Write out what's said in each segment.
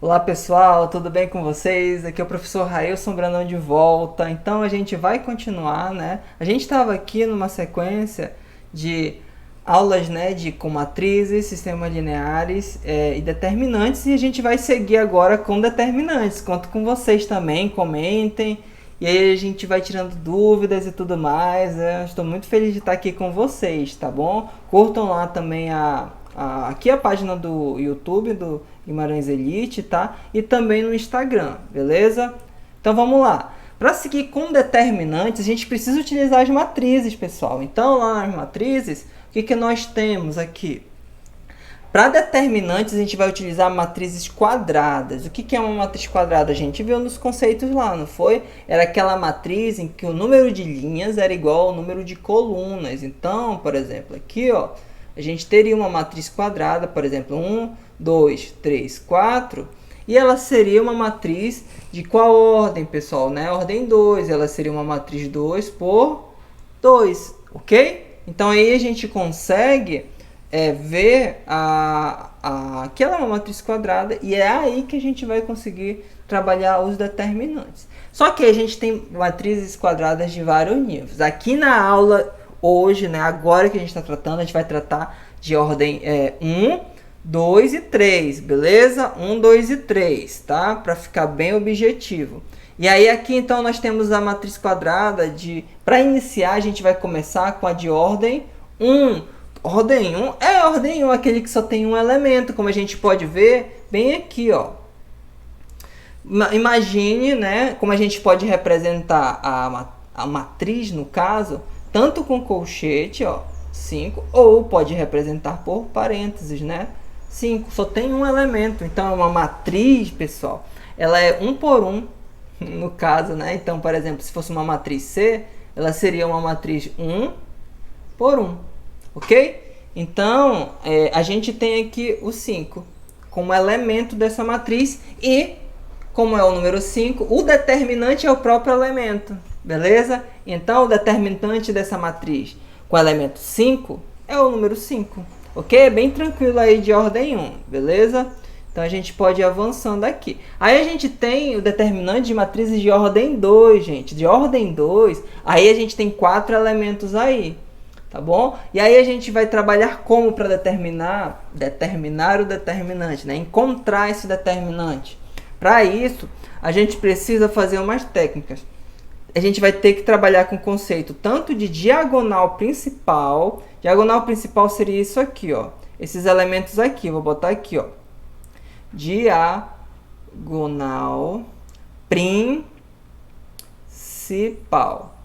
Olá pessoal, tudo bem com vocês? Aqui é o professor Railson Brandão de volta. Então a gente vai continuar, né? A gente estava aqui numa sequência de aulas, né, com matrizes, sistemas lineares e determinantes, e a gente vai seguir agora com determinantes. Conto com vocês também, comentem, e aí a gente vai tirando dúvidas e tudo mais. Estou muito feliz de estar aqui com vocês, tá bom? Curtam lá também aqui a página do YouTube do Guimarães Elite, tá? E também no Instagram, beleza? Então vamos lá. Para seguir com determinantes, a gente precisa utilizar as matrizes, pessoal. Então lá nas matrizes, o que nós temos aqui? Para determinantes, a gente vai utilizar matrizes quadradas. O que é uma matriz quadrada? A gente viu nos conceitos lá, não foi? Era aquela matriz em que o número de linhas era igual ao número de colunas. Então, por exemplo, aqui, ó, a gente teria uma matriz quadrada, por exemplo, 1, 2, 3, 4, e ela seria uma matriz de qual ordem, pessoal? Né? Ordem 2, ela seria uma matriz 2 por 2, ok? Então aí a gente consegue ver que ela é uma matriz quadrada, e é aí que a gente vai conseguir trabalhar os determinantes. Só que a gente tem matrizes quadradas de vários níveis. Aqui na aula hoje, né, agora que a gente está tratando, a gente vai tratar de ordem 1, 2 e 3, beleza? 1, 2 e 3, tá? Para ficar bem objetivo. E aí aqui então nós temos a matriz quadrada de... Para iniciar, a gente vai começar com a de ordem 1. Ordem 1 é ordem 1, aquele que só tem um elemento, como a gente pode ver bem aqui, ó. Imagine, né, como a gente pode representar a matriz, no caso, tanto com colchete, ó, 5, ou pode representar por parênteses, né? 5, só tem um elemento, então é uma matriz, pessoal, ela é 1 por 1, no caso, né? Então, por exemplo, se fosse uma matriz C, ela seria uma matriz 1 por 1, ok? Então, a gente tem aqui o 5 como elemento dessa matriz, e como é o número 5, o determinante é o próprio elemento, beleza? Então, o determinante dessa matriz com o elemento 5 é o número 5, ok? É bem tranquilo aí de ordem 1, beleza? Então, a gente pode ir avançando aqui. Aí, a gente tem o determinante de matrizes de ordem 2, gente. De ordem 2, aí a gente tem 4 elementos aí, tá bom? E aí, a gente vai trabalhar como para determinar o determinante, né? Encontrar esse determinante. Para isso, a gente precisa fazer umas técnicas. A gente vai ter que trabalhar com o conceito tanto de diagonal principal. Diagonal principal seria isso aqui, ó. Esses elementos aqui, eu vou botar aqui, ó. Diagonal principal.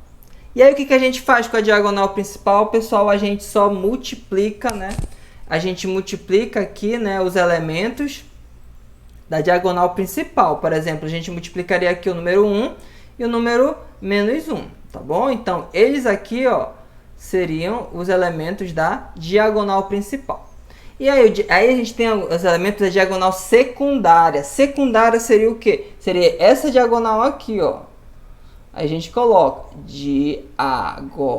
E aí, o que a gente faz com a diagonal principal, pessoal? A gente só multiplica, né? A gente multiplica aqui, né, os elementos da diagonal principal. Por exemplo, a gente multiplicaria aqui o número 1 e o número menos 1, tá bom? Então, eles aqui, ó, seriam os elementos da diagonal principal. E aí a gente tem os elementos da diagonal secundária. Secundária seria o quê? Seria essa diagonal aqui, ó. Aí a gente coloca diagonal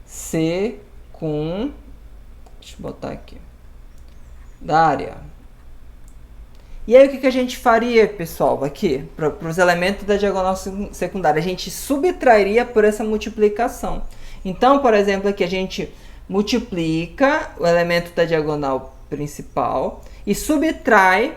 deixa eu botar aqui. Da área. E aí o que a gente faria, pessoal, aqui, para os elementos da diagonal secundária? A gente subtrairia por essa multiplicação. Então, por exemplo, aqui a gente multiplica o elemento da diagonal principal e subtrai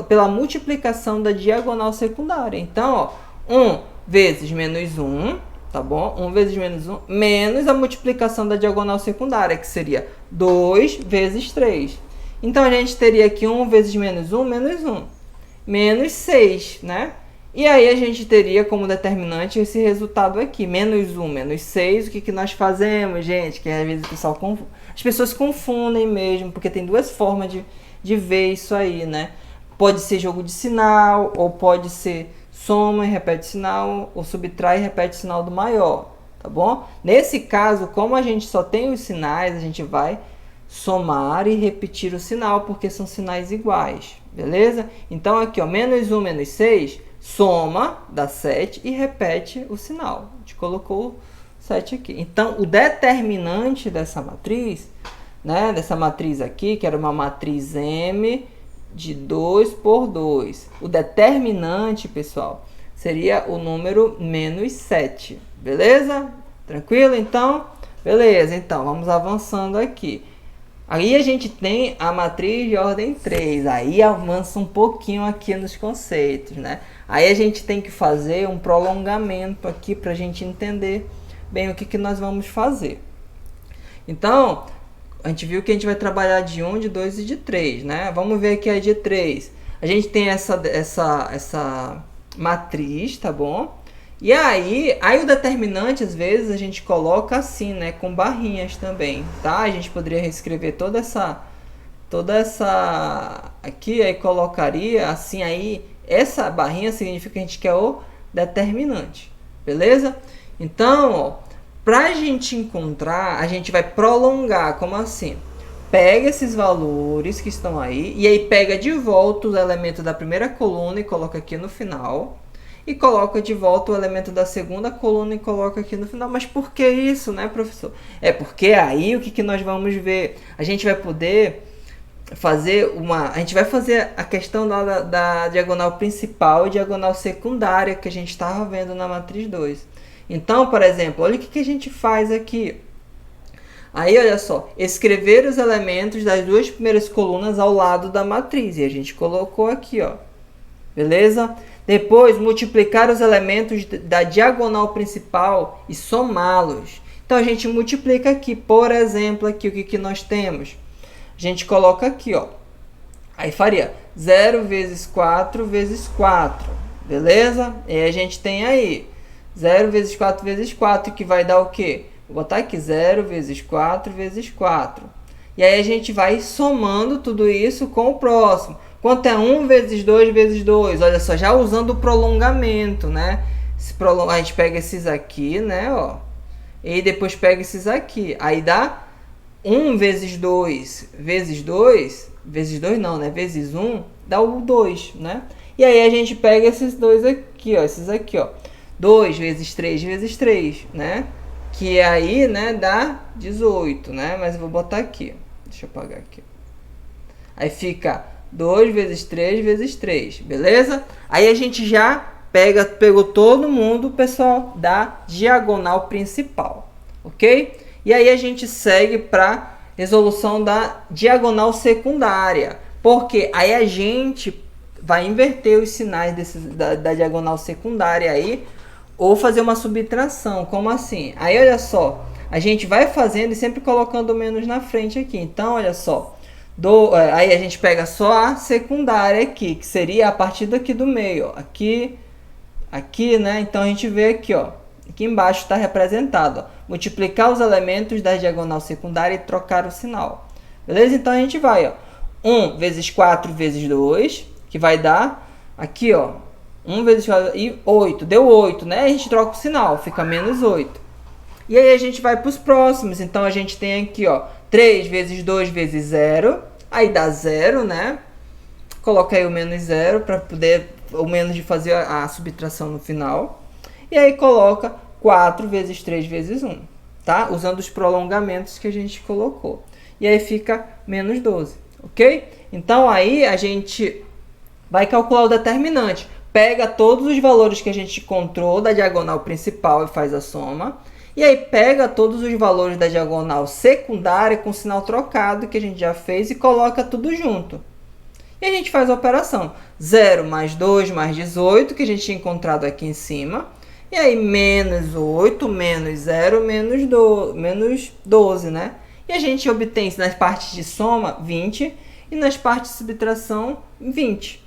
pela multiplicação da diagonal secundária. Então, ó, 1 vezes menos 1, tá bom? 1 vezes menos 1, menos a multiplicação da diagonal secundária, que seria 2 vezes 3. Então, a gente teria aqui 1 vezes menos 1, menos 1. Menos 6, né? E aí, a gente teria como determinante esse resultado aqui. Menos 1, menos 6. O que nós fazemos, gente? Que às vezes o pessoal as pessoas confundem mesmo, porque tem duas formas de ver isso aí, né? Pode ser jogo de sinal, ou pode ser soma e repete sinal, ou subtrai e repete sinal do maior, tá bom? Nesse caso, como a gente só tem os sinais, a gente vai somar e repetir o sinal, porque são sinais iguais, beleza? Então, aqui, ó, menos 1, menos 6, soma, dá 7 e repete o sinal. A gente colocou 7 aqui. Então, o determinante dessa matriz né, dessa matriz aqui, que era uma matriz M de 2 por 2. O determinante, pessoal, seria o número menos 7. Beleza? Tranquilo, então? Beleza, então, vamos avançando aqui. Aí a gente tem a matriz de ordem 3. Aí avança um pouquinho aqui nos conceitos, né? Aí a gente tem que fazer um prolongamento aqui para a gente entender bem o que nós vamos fazer. Então, a gente viu que a gente vai trabalhar de 1, de 2 e de 3, né? Vamos ver aqui a de 3. A gente tem essa matriz, tá bom? E aí o determinante, às vezes, a gente coloca assim, né? Com barrinhas também, tá? A gente poderia reescrever toda essa aqui, aí colocaria assim, aí essa barrinha significa que a gente quer o determinante, beleza? Então, ó, para a gente encontrar, a gente vai prolongar, como assim? Pega esses valores que estão aí, e aí pega de volta os elementos da primeira coluna e coloca aqui no final, e coloca de volta o elemento da segunda coluna e coloca aqui no final. Mas por que isso, né, professor? É porque aí o que nós vamos ver? A gente vai poder fazer a gente vai fazer a questão da diagonal principal e diagonal secundária que a gente estava vendo na matriz 2. Então, por exemplo, olha o que a gente faz aqui. Aí, olha só, escrever os elementos das duas primeiras colunas ao lado da matriz. E a gente colocou aqui, ó. Beleza? Depois, multiplicar os elementos da diagonal principal e somá-los. Então, a gente multiplica aqui. Por exemplo, aqui o que nós temos? A gente coloca aqui, ó. Aí faria 0 vezes 4 vezes 4. Beleza? E a gente tem aí 0 vezes 4 vezes 4, que vai dar o quê? Vou botar aqui 0 vezes 4 vezes 4. E aí a gente vai somando tudo isso com o próximo. Quanto é 1 vezes 2 vezes 2? Olha só, já usando o prolongamento, né? A gente pega esses aqui, né? Ó. E depois pega esses aqui. Aí dá 1 vezes 2 vezes 2. Vezes 2 não, né? Vezes 1 dá o 2, né? E aí a gente pega esses dois aqui, ó. Esses aqui, ó. 2 vezes 3 vezes 3, né? Que aí, né, dá 18, né? Mas eu vou botar aqui. Deixa eu apagar aqui. Aí fica 2 vezes 3 vezes 3, beleza? Aí a gente já pegou todo mundo, pessoal, da diagonal principal, ok? E aí a gente segue para resolução da diagonal secundária. Porque aí a gente vai inverter os sinais da diagonal secundária aí, ou fazer uma subtração. Como assim? Aí, olha só, a gente vai fazendo e sempre colocando o menos na frente aqui. Então, olha só, aí a gente pega só a secundária aqui, que seria a partir daqui do meio, ó. Aqui, né? Então, a gente vê aqui, ó, aqui embaixo está representado, ó, multiplicar os elementos da diagonal secundária e trocar o sinal. Beleza? Então, a gente vai, ó, 1 vezes 4 vezes 2, que vai dar aqui, ó, 1 vezes 4 e 8. Deu 8, né? A gente troca o sinal, fica menos 8. E aí a gente vai para os próximos. Então, a gente tem aqui, ó, 3 vezes 2 vezes 0. Aí dá 0, né? Coloca aí o menos 0 para poder, o menos de fazer a subtração no final. E aí coloca 4 vezes 3 vezes 1, tá? Usando os prolongamentos que a gente colocou. E aí fica menos 12, ok? Então, aí a gente vai calcular o determinante. Pega todos os valores que a gente encontrou da diagonal principal e faz a soma. E aí pega todos os valores da diagonal secundária com sinal trocado, que a gente já fez, e coloca tudo junto. E a gente faz a operação. 0 mais 2 mais 18, que a gente tinha encontrado aqui em cima. E aí menos 8, menos 0, menos 12, né? E a gente obtém nas partes de soma 20 e nas partes de subtração 20.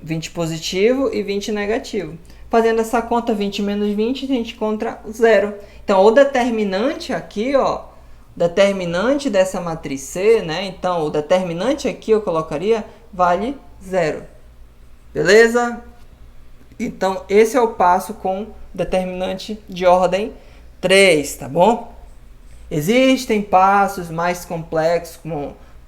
20 positivo e 20 negativo. Fazendo essa conta 20 menos 20, a gente encontra 0. Então, o determinante aqui, ó, determinante dessa matriz C, né? Então, o determinante aqui eu colocaria vale 0. Beleza? Então, esse é o passo com determinante de ordem 3, tá bom? Existem passos mais complexos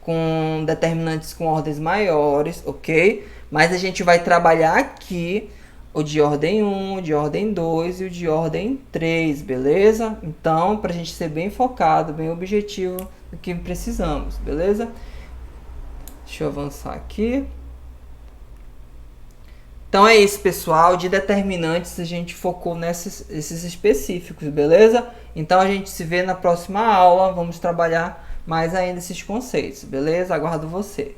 com determinantes com ordens maiores, ok? Mas a gente vai trabalhar aqui o de ordem 1, o de ordem 2 e o de ordem 3, beleza? Então, para a gente ser bem focado, bem objetivo do que precisamos, beleza? Deixa eu avançar aqui. Então é isso, pessoal. De determinantes a gente focou esses específicos, beleza? Então a gente se vê na próxima aula. Vamos trabalhar mais ainda esses conceitos, beleza? Aguardo você.